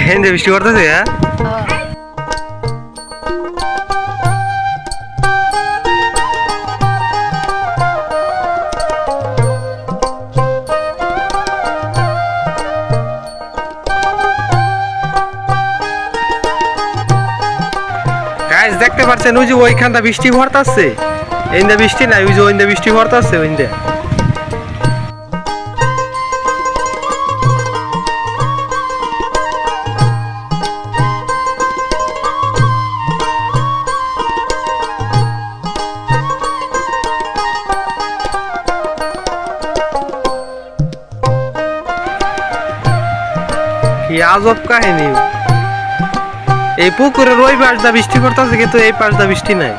হেন্দে বৃষ্টি পড়তেছে হ্যাঁ গাইস দেখতে পাচ্ছেন ওই যে ওইখানটা বৃষ্টি পড়তেছে এইন্দা বৃষ্টি নাই ওই যে ওইন্দা বৃষ্টি পড়তেছে ওইন্দা কি আজব কাহিনী এই পুকুরের ওই পাশ দা বৃষ্টি পড়তেছে কিন্তু এই পাশ দা বৃষ্টি নাই